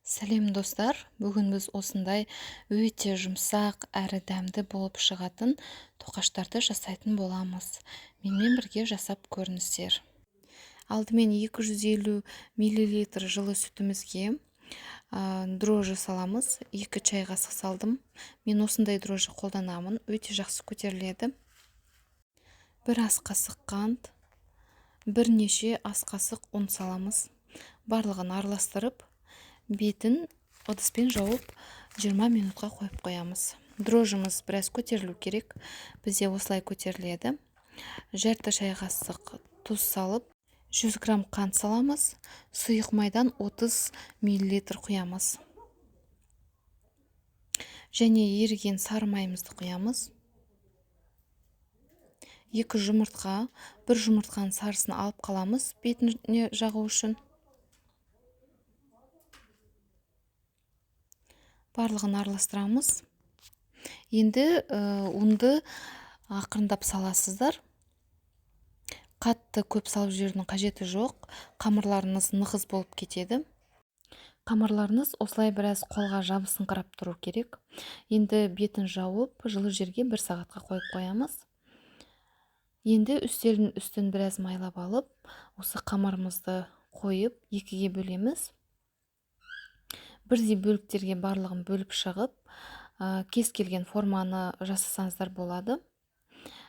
Сәлем достар, бүгін біз осындай өте жұмсақ әрі дәмді болып шығатын тоқаштарды жасайтын боламыз. Менімен бірге жасап көріңіздер. Алдымен 250 мл жылы сүтімізге дрожжи саламыз. 2 чай қасық салдым. Мен осындай дрожжи қолданамын, өте жақсы көтеріледі. 1 ас қасық қант, бірнеше ас қасық ұн саламыз. Барлығын араластырып, бетін ыдыспен жауып 20 минутқа қойып қоямыз. Дрожжымыз біраз көтерілу керек. Бізде осылай көтеріледі. Жарты шай қасық тұз салып, 100 грамм қант саламыз. Сұйық майдан 30 мл құямыз. Және еріген сары майымызды құямыз. 2 жұмыртқа, 1 жұмыртқаның сарысын алып қаламыз бетіне жағу үшін. Барлығын араластырамыз. Енді ұнды ақырындап саласыздар. Қатты көп салып жіберудің қажеті жоқ. Қамырларыңыз нығыз болып кетеді. Қамырларыңыз осылай біраз қолға жабысыңқырап тұру керек. Енді бетін жауып, жылы жерге 1 сағатқа қойып қоямыз. Енді үстелдің үстін біраз майлап алып, осы қамырымызды қойып, 2-ге бөлеміз. Бірдей бөліктерге барлығын бөліп шығып, кез келген форманы жасасаңыздар болады.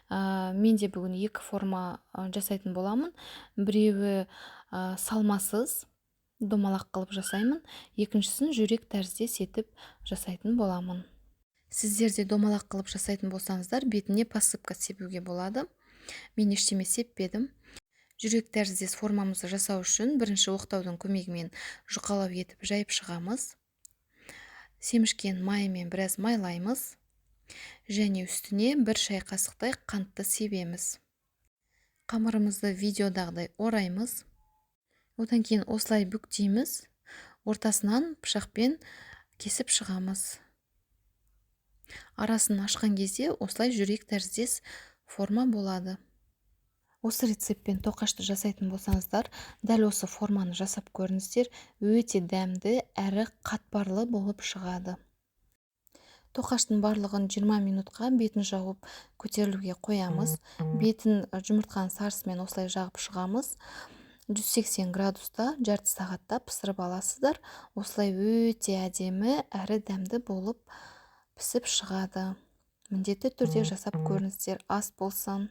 Мен де бүгін 2 форма жасайтын боламын. Біреуі салмасыз, домалақ қылып жасаймын. Екіншісін жүрек тәріздес етіп жасайтын боламын. Сіздер де домалақ қылып жасайтын болсаңыздар, бетіне посыпка себуге болады. Мен ештеме сеппедім. Жүрек тәріздес формамызды жасау үшін бірінші оқтаудың көмегімен жұқалау етіп жайып шығамыз. Семішкен майымен біраз майлаймыз. Және үстіне 1 шай қасықтай қантты себеміз. Қамырымызды видеодағыдай ораймыз. Одан кейін осылай бүктейміз. Ортасынан пышақпен кесіп шығамыз. Арасын ашқан кезде осылай жүрек тәріздес форма болады. Осы рецептпен тоқашты жасайтын болсаңыздар, дәл осы форманы жасап көріңіздер, өте дәмді әрі қатпарлы болып шығады. Тоқаштың барлығын 20 минутқа бетін жауып көтерілуге қоямыз. Бетін жұмыртқаның сарысымен осылай жағып шығамыз. 180 градуста жарты сағатта пісіріп аласыздар. Осылай өте әдемі әрі дәмді болып пісіп шығады. Міндетті түрде жасап көріңіздер, ас болсын.